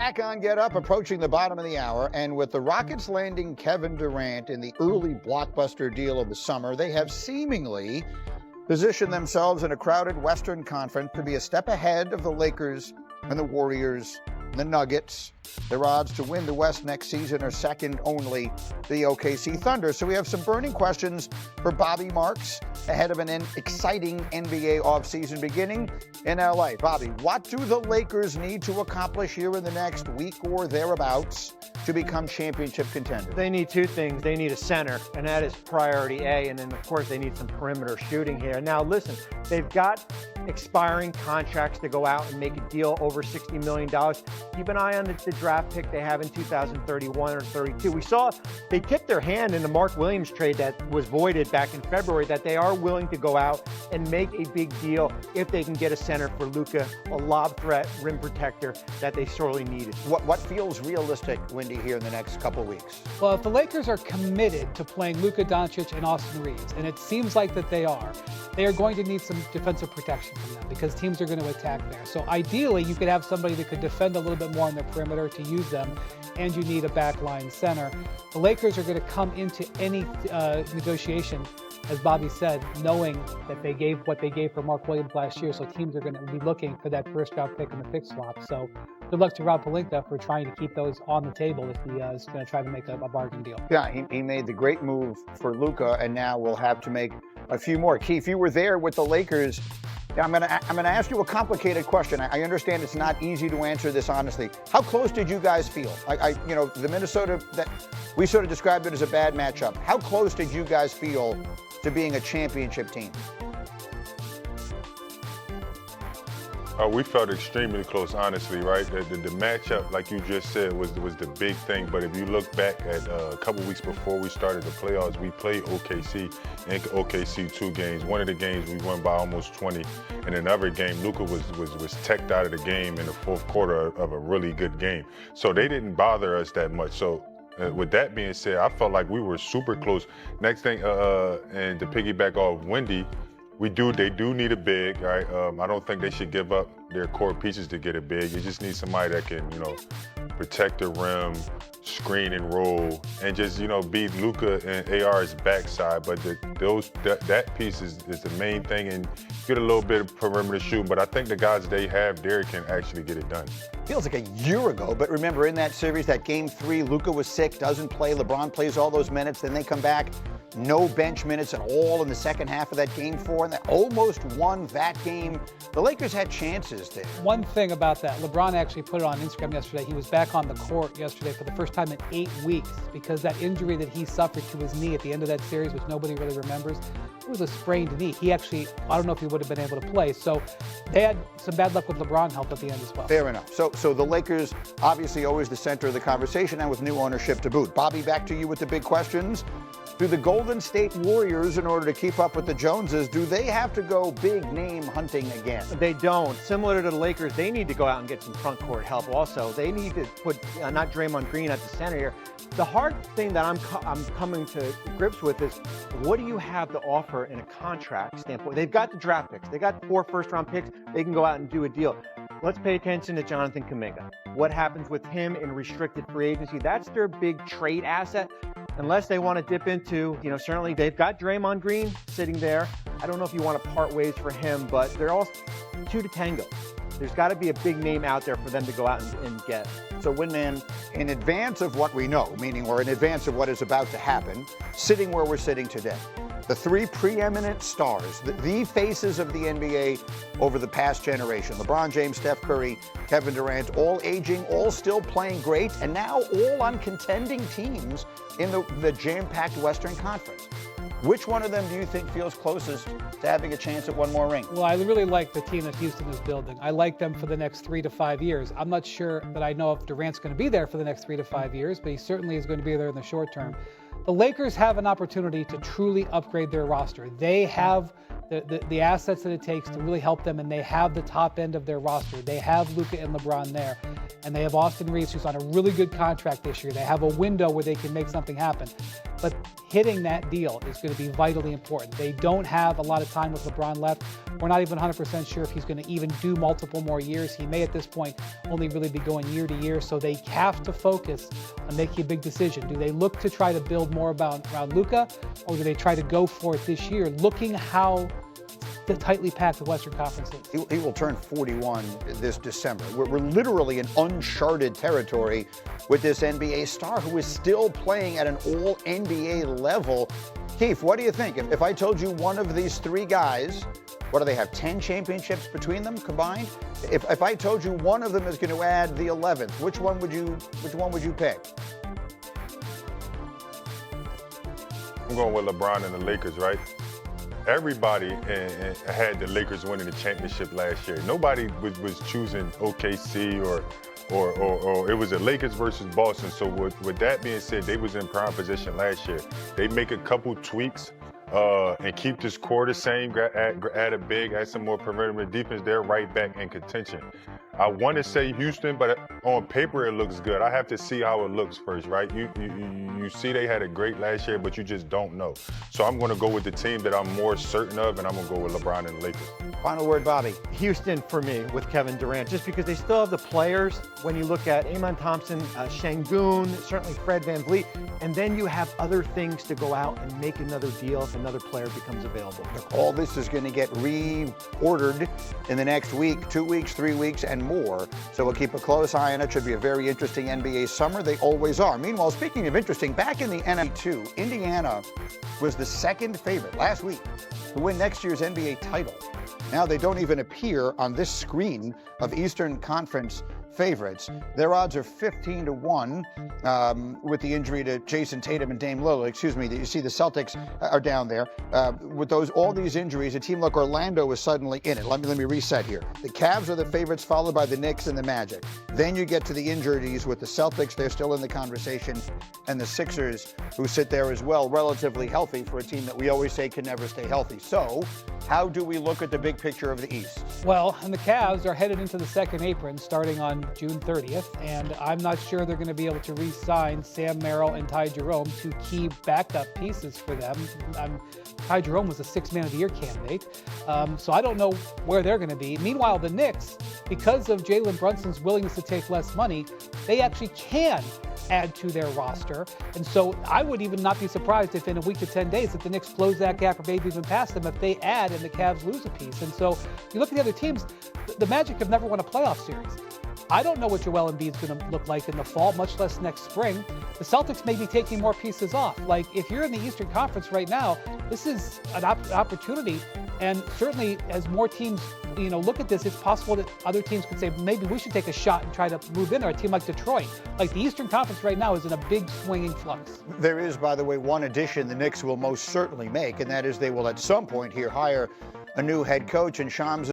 Back on Get Up, approaching the bottom of the hour, and with the Rockets landing Kevin Durant in the early blockbuster deal of the summer, they have seemingly positioned themselves in a crowded Western Conference to be a step ahead of the Lakers and the Warriors and the Nuggets. Their odds to win the West next season are second only to the OKC Thunder. So we have some burning questions for Bobby Marks ahead of an exciting NBA offseason beginning in LA. Bobby, what do the Lakers need to accomplish here in the next week or thereabouts to become championship contenders? They need two things. They need a center, and that is priority A, and then, of course, they need some perimeter shooting here. Now, listen, they've got expiring contracts to go out and make a deal over $60 million. Keep an eye on the draft pick they have in 2031 or 32. We saw they tipped their hand in the Mark Williams trade that was voided back in February, that they are willing to go out and make a big deal if they can get a center for Luka, a lob threat, rim protector that they sorely needed. What feels realistic, Wendy, here in the next couple of weeks? Well, if the Lakers are committed to playing Luka Doncic and Austin Reeves, and it seems like that they are going to need some defensive protection from them because teams are going to attack there. So ideally, you could have somebody that could defend a little bit more on the perimeter to use them, and you need a backline center. The Lakers are going to come into any negotiation, as Bobby said, knowing that they gave what they gave for Mark Williams last year, so teams are going to be looking for that first-round pick in the pick swap. So good luck to Rob Pelinka for trying to keep those on the table if he is going to try to make a bargain deal. Yeah, he made the great move for Luka, and now we'll have to make a few more. Keith, you were there with the Lakers. I'm gonna ask you a complicated question. I understand it's not easy to answer this honestly. How close did you guys feel? The Minnesota, that we sort of described it as a bad matchup. How close did you guys feel to being a championship team? We felt extremely close, honestly, right? The matchup, like you just said, was the big thing. But if you look back at a couple weeks before we started the playoffs, we played OKC in OKC 2 games. One of the games we won by almost 20. And another game, Luka was teched out of the game in the fourth quarter of a really good game. So they didn't bother us that much. So with that being said, I felt like we were super close. Next thing, and to piggyback off Wendy, they do need a big, right? I don't think they should give up their core pieces to get a big. You just need somebody that can, protect the rim, screen and roll, and just, beat Luka and AR's backside. But that piece is the main thing, and get a little bit of perimeter shooting. But I think the guys they have there can actually get it done. Feels like a year ago, but remember in that series, that game 3, Luka was sick, doesn't play. LeBron plays all those minutes, then they come back. No bench minutes at all in the second half of that game 4, and they almost won that game. The Lakers had chances there. One thing about that, LeBron actually put it on Instagram yesterday. He was back on the court yesterday for the first time in 8 weeks because that injury that he suffered to his knee at the end of that series, which nobody really remembers, it was a sprained knee. He actually, I don't know if he would have been able to play. So they had some bad luck with LeBron help at the end as well. Fair enough. So the Lakers, obviously always the center of the conversation, and with new ownership to boot. Bobby, back to you with the big questions. Do the Golden State Warriors, in order to keep up with the Joneses, do they have to go big name hunting again? They don't. Similar to the Lakers, they need to go out and get some front court help also. They need to put not Draymond Green at the center here. The hard thing that I'm coming to grips with is, what do you have to offer in a contract standpoint? They've got the draft picks. They got 4 first-round picks. They can go out and do a deal. Let's pay attention to Jonathan Kuminga. What happens with him in restricted free agency? That's their big trade asset. Unless they want to dip into, certainly they've got Draymond Green sitting there. I don't know if you want to part ways for him, but they're all 2 to tango. There's got to be a big name out there for them to go out and get. So, Windman, in advance of what we know, meaning we're in advance of what is about to happen, sitting where we're sitting today, the 3 preeminent stars, the faces of the NBA over the past generation, LeBron James, Steph Curry, Kevin Durant, all aging, all still playing great, and now all on contending teams in the jam-packed Western Conference. Which one of them do you think feels closest to having a chance at one more ring? Well, I really like the team that Houston is building. I like them for the next 3 to 5 years. I'm not sure that I know if Durant's going to be there for the next 3 to 5 years, but he certainly is going to be there in the short term. The Lakers have an opportunity to truly upgrade their roster. They have the assets that it takes to really help them, and they have the top end of their roster. They have Luka and LeBron there, and they have Austin Reeves, who's on a really good contract this year. They have a window where they can make something happen. but hitting that deal is going to be vitally important. They don't have a lot of time with LeBron left. We're not even 100% sure if he's going to even do multiple more years. He may at this point only really be going year to year, so they have to focus on making a big decision. Do they look to try to build more around Luka, or do they try to go for it this year, looking how the tightly packed the Western Conference is? He will turn 41 this December. We're literally in uncharted territory with this NBA star who is still playing at an all-NBA level. Keith, what do you think? If I told you one of these three guys, what do they have, 10 championships between them combined? If I told you one of them is going to add the 11th, which one would you pick? I'm going with LeBron and the Lakers, right? Everybody had the Lakers winning the championship last year. Nobody was choosing OKC or it was the Lakers versus Boston. So with that being said, they was in prime position last year. They make a couple tweaks and keep this core the same, add a big, add some more perimeter defense. They're right back in contention. I want to say Houston, but on paper it looks good. I have to see how it looks first, right? You see they had a great last year, but you just don't know. So I'm going to go with the team that I'm more certain of, and I'm going to go with LeBron and the Lakers. Final word, Bobby. Houston for me with Kevin Durant, just because they still have the players. When you look at Amon Thompson, Şengün, certainly Fred VanVleet, and then you have other things to go out and make another deal if another player becomes available. All this is going to get reordered in the next week, 2 weeks, 3 weeks, and more. So we'll keep a close eye on it. Should be a very interesting NBA summer. They always are. Meanwhile, speaking of interesting, back in the NBA2, Indiana was the second favorite last week to win next year's NBA title. Now they don't even appear on this screen of Eastern Conference favorites. Their odds are 15-1 with the injury to Jason Tatum and Dame Lillard. Excuse me. You see the Celtics are down there. With all these injuries, a team like Orlando is suddenly in it. Let me reset here. The Cavs are the favorites, followed by the Knicks and the Magic. Then you get to the injuries with the Celtics. They're still in the conversation. And the Sixers, who sit there as well, relatively healthy for a team that we always say can never stay healthy. So how do we look at the big picture of the East? Well, and the Cavs are headed into the second apron starting on June 30th, and I'm not sure they're going to be able to re-sign Sam Merrill and Ty Jerome, two key backup pieces for them. Ty Jerome was a Sixth Man of the Year candidate, so I don't know where they're going to be. Meanwhile, the Knicks, because of Jalen Brunson's willingness to take less money, they actually can add to their roster. And so I would even not be surprised if in a week to 10 days that the Knicks close that gap or maybe even pass them if they add and the Cavs lose a piece. And so you look at the other teams, the Magic have never won a playoff series. I don't know what Joel Embiid is going to look like in the fall, much less next spring. The Celtics may be taking more pieces off. Like, if you're in the Eastern Conference right now, this is an opportunity. And certainly, as more teams, look at this, it's possible that other teams could say, maybe we should take a shot and try to move in there. A team like Detroit, like the Eastern Conference right now, is in a big swinging flux. There is, by the way, one addition the Knicks will most certainly make, and that is they will at some point here hire a new head coach, and Shams